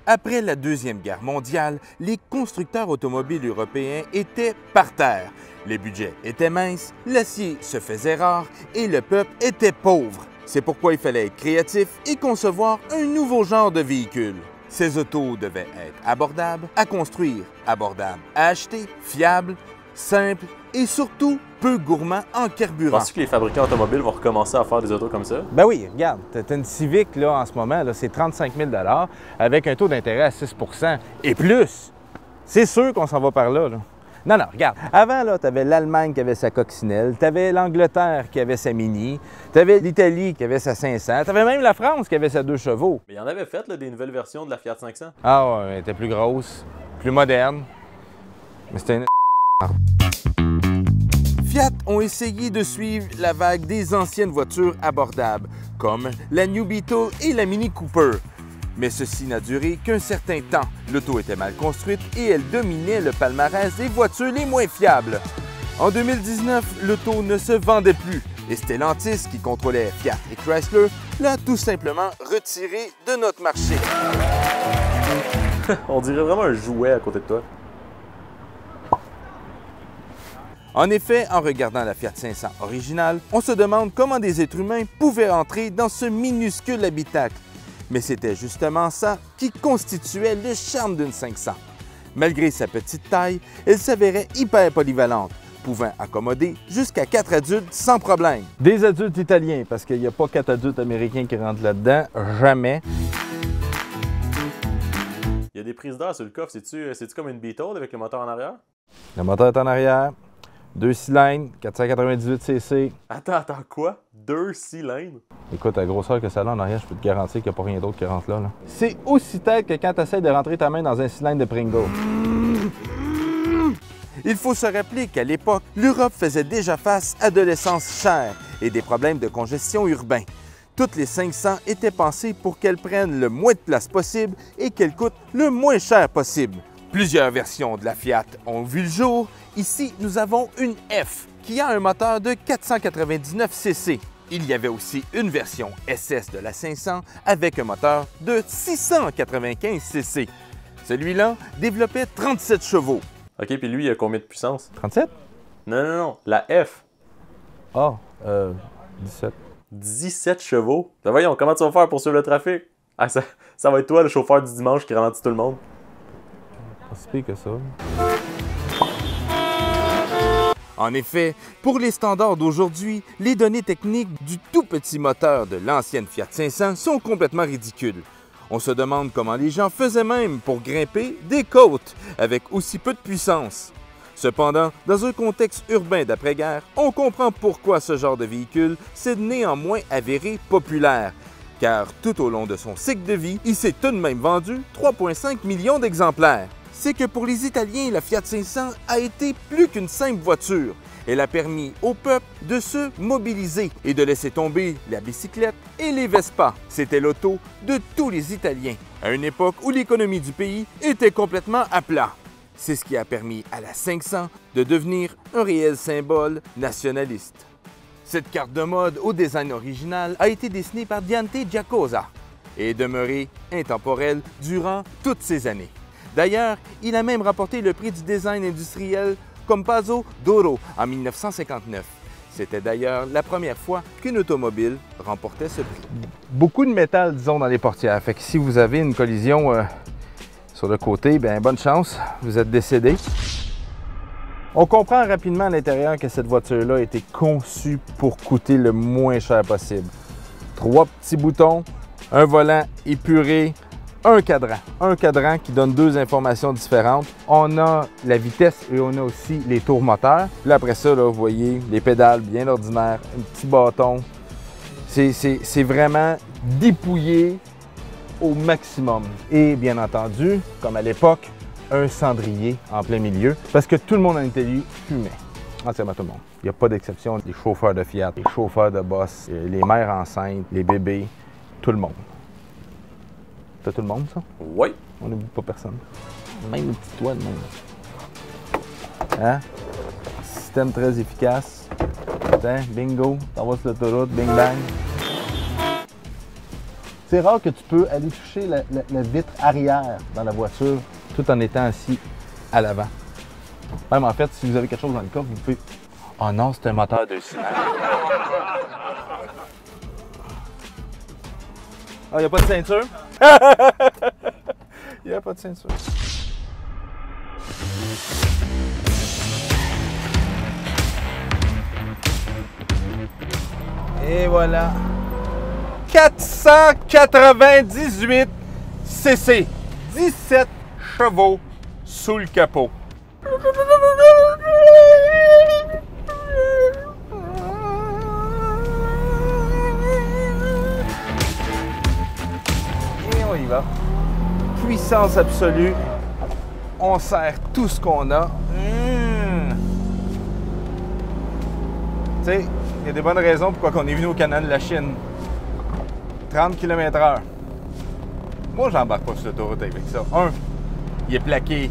Après la Deuxième Guerre mondiale, les constructeurs automobiles européens étaient par terre. Les budgets étaient minces, l'acier se faisait rare et le peuple était pauvre. C'est pourquoi il fallait être créatif et concevoir un nouveau genre de véhicule. Ces autos devaient être abordables à construire, abordables à acheter, fiables, simples et surtout peu gourmands en carburant. Penses-tu que les fabricants automobiles vont recommencer à faire des autos comme ça? Ben oui, regarde, tu as une Civic là, en ce moment, c'est 35 000 avec un taux d'intérêt à 6 et plus. C'est sûr qu'on s'en va par là. Non, regarde. Avant, tu avais l'Allemagne qui avait sa coccinelle, tu avais l'Angleterre qui avait sa Mini, tu avais l'Italie qui avait sa 500, tu avais même la France qui avait sa 2 chevaux. Mais il y en avait fait là, des nouvelles versions de la Fiat 500. Ah ouais, elle était plus grosse, plus moderne, mais c'était une Fiat ont essayé de suivre la vague des anciennes voitures abordables, comme la New Beetle et la Mini Cooper. Mais ceci n'a duré qu'un certain temps. L'auto était mal construite et elle dominait le palmarès des voitures les moins fiables. En 2019, l'auto ne se vendait plus et Stellantis, qui contrôlait Fiat et Chrysler, l'a tout simplement retiré de notre marché. On dirait vraiment un jouet à côté de toi. En effet, en regardant la Fiat 500 originale, on se demande comment des êtres humains pouvaient entrer dans ce minuscule habitacle. Mais c'était justement ça qui constituait le charme d'une 500. Malgré sa petite taille, elle s'avérait hyper polyvalente, pouvant accommoder jusqu'à 4 adultes sans problème. Des adultes italiens, parce qu'il n'y a pas 4 adultes américains qui rentrent là-dedans, jamais. Il y a des prises d'air sur le coffre, c'est-tu comme une Beetle avec le moteur en arrière? Le moteur est en arrière, 2 cylindres, 498 cc. Attends, quoi? 2 cylindres? Écoute, à la grosseur que ça a là en arrière, je peux te garantir qu'il n'y a pas rien d'autre qui rentre là. C'est aussi tête que quand tu essaies de rentrer ta main dans un cylindre de Pringle. Il faut se rappeler qu'à l'époque, l'Europe faisait déjà face à de l'essence chère et des problèmes de congestion urbain. Toutes les 500 étaient pensées pour qu'elles prennent le moins de place possible et qu'elles coûtent le moins cher possible. Plusieurs versions de la Fiat ont vu le jour. Ici, nous avons une F qui a un moteur de 499 cc. Il y avait aussi une version SS de la 500 avec un moteur de 695 cc. Celui-là développait 37 chevaux. OK, puis lui, il a combien de puissance? 37? Non, la F. Ah, 17. 17 chevaux? Ben voyons, comment tu vas faire pour suivre le trafic? Ah, ça va être toi, le chauffeur du dimanche qui ralentit tout le monde. Pas si pire que ça. En effet, pour les standards d'aujourd'hui, les données techniques du tout petit moteur de l'ancienne Fiat 500 sont complètement ridicules. On se demande comment les gens faisaient même pour grimper des côtes avec aussi peu de puissance. Cependant, dans un contexte urbain d'après-guerre, on comprend pourquoi ce genre de véhicule s'est néanmoins avéré populaire, car tout au long de son cycle de vie, il s'est tout de même vendu 3,5 millions d'exemplaires. C'est que pour les Italiens, la Fiat 500 a été plus qu'une simple voiture. Elle a permis au peuple de se mobiliser et de laisser tomber la bicyclette et les Vespa. C'était l'auto de tous les Italiens, à une époque où l'économie du pays était complètement à plat. C'est ce qui a permis à la 500 de devenir un réel symbole nationaliste. Cette carte de mode au design original a été dessinée par Dante Giacosa et est demeurée intemporelle durant toutes ces années. D'ailleurs, il a même remporté le prix du design industriel Compazzo d'Oro en 1959. C'était d'ailleurs la première fois qu'une automobile remportait ce prix. Beaucoup de métal, disons, dans les portières. Fait que si vous avez une collision sur le côté, bien, bonne chance, vous êtes décédé. On comprend rapidement à l'intérieur que cette voiture-là a été conçue pour coûter le moins cher possible. 3 petits boutons, un volant épuré, un cadran qui donne 2 informations différentes. On a la vitesse et on a aussi les tours moteurs. Là, après ça, là, vous voyez les pédales bien ordinaires, un petit bâton. C'est vraiment dépouillé au maximum. Et bien entendu, comme à l'époque, un cendrier en plein milieu parce que tout le monde en Italie fumait. Entièrement tout le monde. Il n'y a pas d'exception. Les chauffeurs de Fiat, les chauffeurs de Boss, les mères enceintes, les bébés, tout le monde. T'as tout le monde, ça? Oui. On n'oublie pas personne. Même le petit toit de même. Hein? Système très efficace. Tiens, bingo, t'envoies sur l'autoroute, bing bang. C'est rare que tu peux aller toucher la vitre arrière dans la voiture tout en étant assis à l'avant. Même en fait, si vous avez quelque chose dans le coffre, vous pouvez... Oh non, c'est un moteur de cylindres. Ah, il n'y a pas de ceinture? Il n'y a pas de ceinture. Et voilà. 498 cc. 17 chevaux sous le capot. Et on y va. Puissance absolue. On serre tout ce qu'on a. Tu sais, il y a des bonnes raisons pourquoi on est venu au Canada de la Chine. 30 km/h. Moi, j'embarque pas sur l'autoroute avec ça. Un, il est plaqué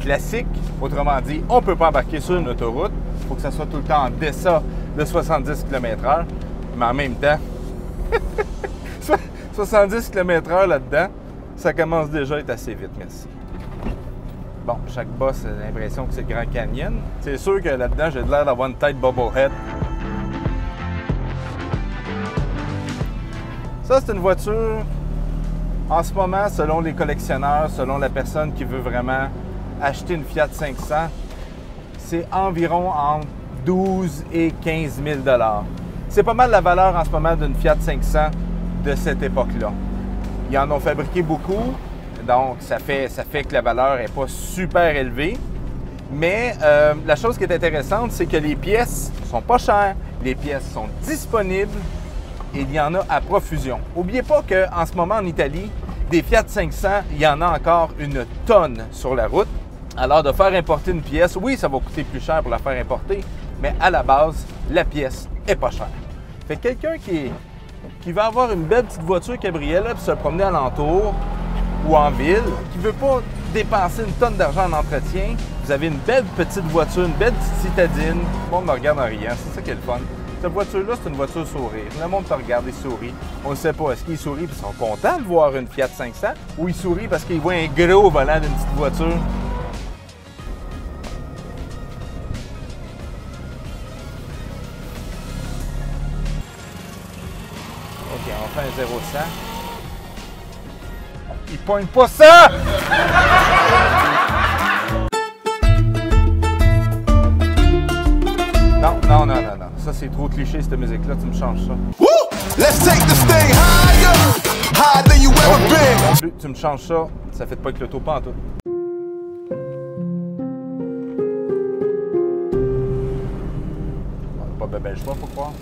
classique. Autrement dit, on ne peut pas embarquer sur une autoroute. Il faut que ça soit tout le temps en deçà de 70 km/h. Mais en même temps, 70 km/h là-dedans, ça commence déjà à être assez vite, merci. Bon, chaque boss a l'impression que c'est le Grand Canyon. C'est sûr que là-dedans, j'ai l'air d'avoir une tête bobblehead. Ça, c'est une voiture, en ce moment, selon les collectionneurs, selon la personne qui veut vraiment acheter une Fiat 500, c'est environ entre 12 et 15 000 $. C'est pas mal la valeur en ce moment d'une Fiat 500 de cette époque-là. Ils en ont fabriqué beaucoup, donc ça fait que la valeur n'est pas super élevée. Mais la chose qui est intéressante, c'est que les pièces sont pas chères, les pièces sont disponibles et il y en a à profusion. N'oubliez pas qu'en ce moment en Italie, des Fiat 500, il y en a encore une tonne sur la route. Alors de faire importer une pièce, oui, ça va coûter plus cher pour la faire importer, mais à la base, la pièce est pas chère. Fait que quelqu'un qui va avoir une belle petite voiture cabriolet pour se promener alentour ou en ville, qui ne veut pas dépenser une tonne d'argent en entretien, vous avez une belle petite voiture, une belle petite citadine. Le monde me regarde en riant, c'est ça qui est le fun. Cette voiture-là, c'est une voiture sourire. Le monde te regarde et sourit. On ne sait pas, est-ce qu'ils sourient parce qu'ils sont contents de voir une Fiat 500 ou ils sourient parce qu'ils voient un gros volant d'une petite voiture? OK, on fait un 0-100. Il pointe pas ça! Non. Ça, c'est trop cliché, cette musique-là. Tu me changes ça. Let's take this thing higher, higher than you ever been. Tu me changes ça, ça fait pas avec l'auto pas en tout. Pas bébé, je vois, faut croire.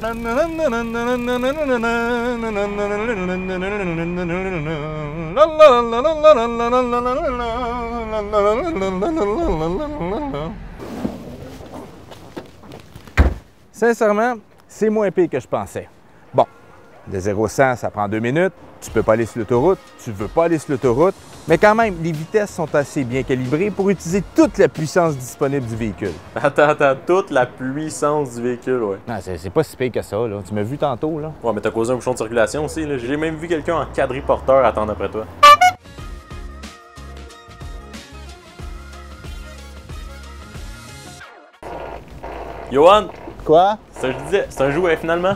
Sincèrement, c'est moins pire que je pensais. Bon, de 0 à 100, ça prend 2 minutes. Tu peux pas aller sur l'autoroute, tu veux pas aller sur l'autoroute. Mais quand même, les vitesses sont assez bien calibrées pour utiliser toute la puissance disponible du véhicule. Attends, toute la puissance du véhicule, ouais. Non, c'est pas si pire que ça, là. Tu m'as vu tantôt, là. Ouais, mais t'as causé un bouchon de circulation aussi, là. J'ai même vu quelqu'un en quadriporteur attendre après toi. Johan! Quoi? Ça, je disais, c'est un jouet, finalement.